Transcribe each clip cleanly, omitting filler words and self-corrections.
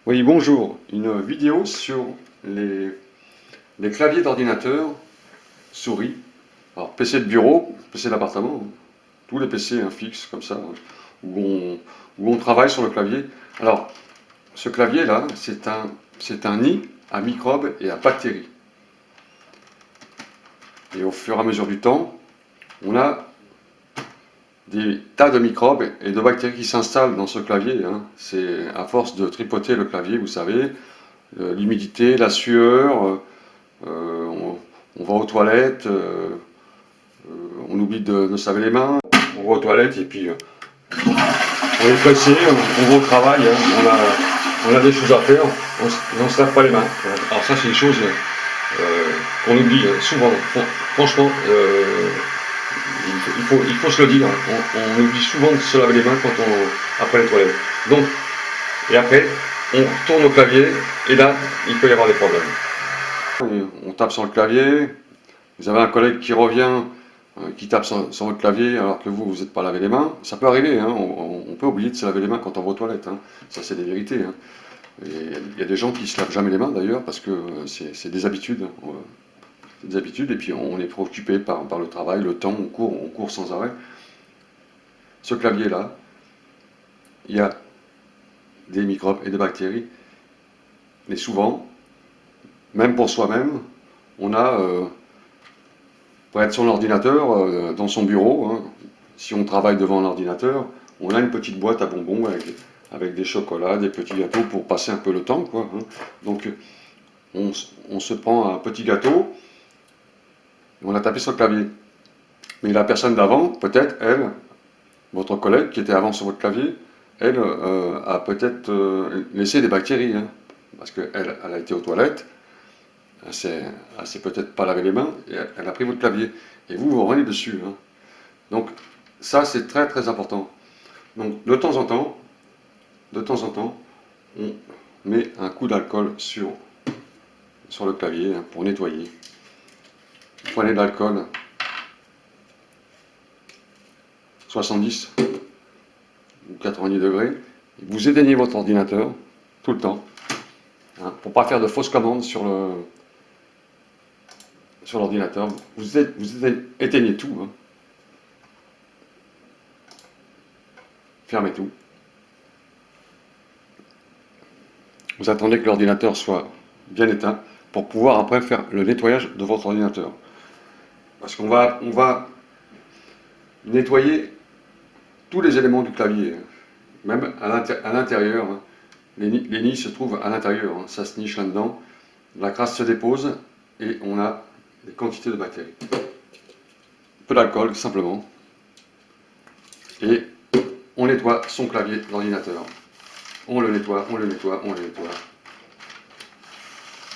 Oui, bonjour. Une vidéo sur les claviers d'ordinateur, souris. Alors, PC de bureau, PC d'appartement, tous les PC fixes comme ça, où on travaille sur le clavier. Alors, ce clavier-là, c'est un nid à microbes et à bactéries. Et au fur et à mesure du temps, on a des tas de microbes et de bactéries qui s'installent dans ce clavier. C'est à force de tripoter le clavier, vous savez, l'humidité, la sueur. On va aux toilettes, on oublie de se laver les mains, on va aux toilettes et puis on est pressé, on va au travail, on a des choses à faire, on ne se lave pas les mains. Alors ça c'est une chose qu'on oublie souvent. Franchement, il faut se le dire, on oublie souvent de se laver les mains après les toilettes. Donc, et après, on retourne au clavier et là, il peut y avoir des problèmes. On tape sur le clavier, vous avez un collègue qui revient, qui tape sur votre clavier alors que vous n'êtes pas lavé les mains. Ça peut arriver, on peut oublier de se laver les mains quand on va aux toilettes. Ça, c'est des vérités. Il y a des gens qui ne se lavent jamais les mains d'ailleurs parce que c'est des habitudes. C'est des habitudes et puis on est préoccupé par le travail, le temps, on court sans arrêt. Ce clavier-là, il y a des microbes et des bactéries. Mais souvent, même pour soi-même, on a pour être sur l'ordinateur, dans son bureau, si on travaille devant l'ordinateur, on a une petite boîte à bonbons avec des chocolats, des petits gâteaux pour passer un peu le temps, quoi. Donc on se prend un petit gâteau, et on a tapé sur le clavier. Mais la personne d'avant, peut-être, elle, votre collègue qui était avant sur votre clavier, elle a peut-être laissé des bactéries, parce qu'elle a été aux toilettes, elle s'est peut-être pas lavé les mains, et elle a pris votre clavier. Et vous revenez dessus. Donc ça, c'est très très important. Donc de temps en temps, on met un coup d'alcool sur le clavier pour nettoyer. Vous prenez de l'alcool 70 ou 90 degrés, et vous éteignez votre ordinateur tout le temps, pour ne pas faire de fausses commandes sur l'ordinateur. Vous éteignez tout, fermez tout. Vous attendez que l'ordinateur soit bien éteint pour pouvoir après faire le nettoyage de votre ordinateur. Parce qu'on va nettoyer tous les éléments du clavier, même à l'intérieur. Les nids se trouvent à l'intérieur, ça se niche là-dedans. La crasse se dépose et on a des quantités de bactéries. Peu d'alcool, simplement. Et on nettoie son clavier d'ordinateur. On le nettoie, on le nettoie, on le nettoie.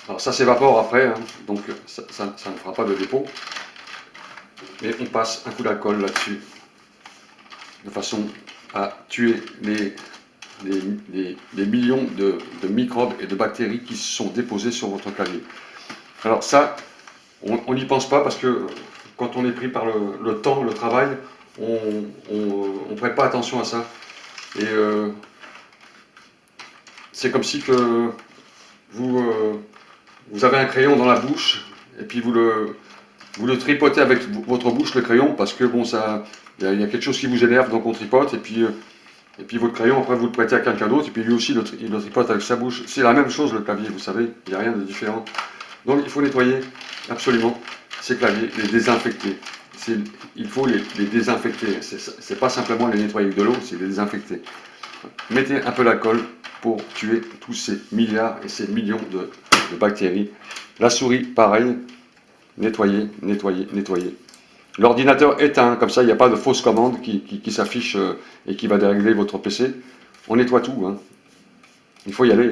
Alors ça s'évapore après, donc ça ne fera pas de dépôt. Mais on passe un coup d'alcool là-dessus, de façon à tuer les millions de microbes et de bactéries qui se sont déposés sur votre clavier. Alors ça, on n'y pense pas parce que quand on est pris par le temps, le travail, on ne prête pas attention à ça. Et c'est comme si que vous avez un crayon dans la bouche et puis vous le tripotez avec votre bouche, le crayon, parce que bon, il y a quelque chose qui vous énerve, donc on tripote, et puis votre crayon, après vous le prêtez à quelqu'un d'autre, et puis lui aussi il le tripote avec sa bouche. C'est la même chose le clavier, vous savez, il n'y a rien de différent. Donc il faut nettoyer absolument ces claviers, les désinfecter. Il faut les désinfecter, c'est pas simplement les nettoyer avec de l'eau, c'est les désinfecter. Mettez un peu d'alcool pour tuer tous ces milliards et ces millions de bactéries. La souris, pareil, nettoyer, nettoyer, nettoyer. L'ordinateur éteint, comme ça il n'y a pas de fausse commande qui s'affiche et qui va dérégler votre PC. On nettoie tout, il faut y aller.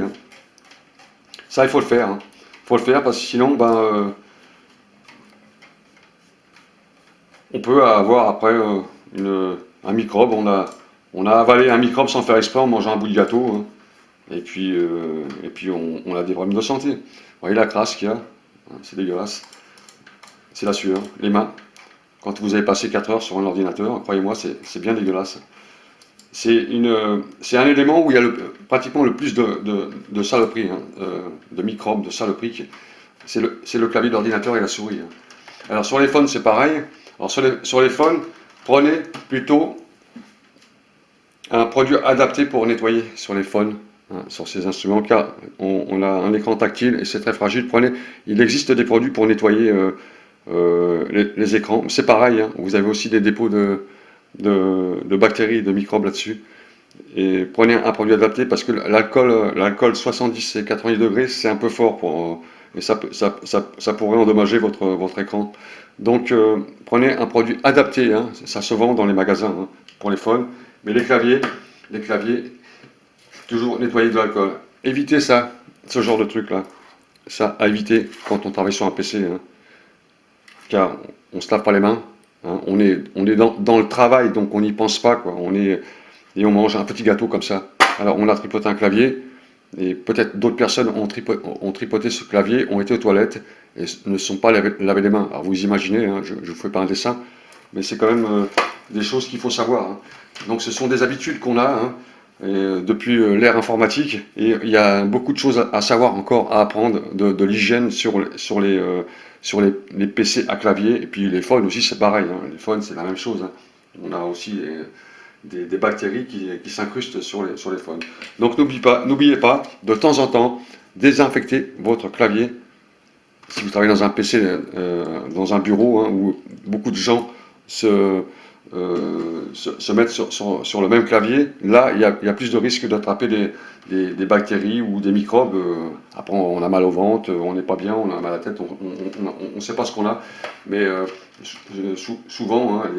Ça il faut le faire. Il faut le faire parce que sinon on peut avoir après un microbe. On a avalé un microbe sans faire exprès en mangeant un bout de gâteau. Et puis on a des problèmes de santé. Vous voyez la crasse qu'il y a, c'est dégueulasse. C'est la sueur, les mains. Quand vous avez passé 4 heures sur un ordinateur, croyez-moi, c'est bien dégueulasse. c'est un élément où il y a pratiquement le plus de saloperies, hein, de microbes, de saloperies. C'est le clavier d'ordinateur et la souris, hein. Alors sur les phones, c'est pareil. Alors sur les phones, prenez plutôt un produit adapté pour nettoyer sur les phones, hein, sur ces instruments, car on a un écran tactile et c'est très fragile. Il existe des produits pour nettoyer les écrans. C'est pareil, hein, vous avez aussi des dépôts de bactéries, de microbes là-dessus. Et prenez un produit adapté parce que l'alcool 70 et 90 degrés, c'est un peu fort et ça pourrait endommager votre écran. Donc prenez un produit adapté, hein, ça se vend dans les magasins, hein, pour les phones, mais les claviers, toujours nettoyer de l'alcool. Évitez ça, ce genre de truc là. Ça à éviter quand on travaille sur un PC, hein, car on se lave pas les mains, hein, on est dans le travail, donc on n'y pense pas, quoi. Et on mange un petit gâteau comme ça. Alors on a tripoté un clavier, et peut-être d'autres personnes ont tripoté ce clavier, ont été aux toilettes, et ne sont pas lavé les mains. Alors vous imaginez, hein, je ne vous fais pas un dessin, mais c'est quand même des choses qu'il faut savoir, hein. Donc ce sont des habitudes qu'on a, hein, depuis l'ère informatique, et il y a beaucoup de choses à savoir encore, à apprendre de l'hygiène sur les PC à clavier, et puis les phones aussi c'est pareil, hein. Les phones c'est la même chose, hein. On a aussi des bactéries qui s'incrustent sur les phones. Donc n'oubliez pas, de temps en temps, désinfecter votre clavier. Si vous travaillez dans un PC, dans un bureau, hein, où beaucoup de gens se mettent sur le même clavier, là, il y a plus de risques d'attraper des bactéries ou des microbes. Après, on a mal au ventre, on n'est pas bien, on a mal à la tête, on ne sait pas ce qu'on a. Mais souvent, hein,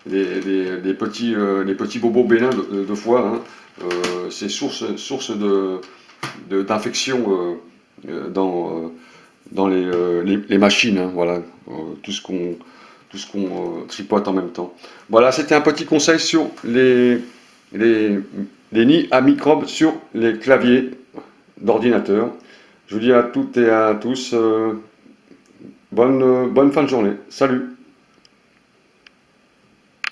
les petits bobos bénins de foie, hein, c'est source d'infection dans les machines, hein, voilà, tout ce qu'on tripote en même temps. Voilà, c'était un petit conseil sur les, les nids à microbes sur les claviers d'ordinateur. Je vous dis à toutes et à tous, bonne fin de journée. Salut!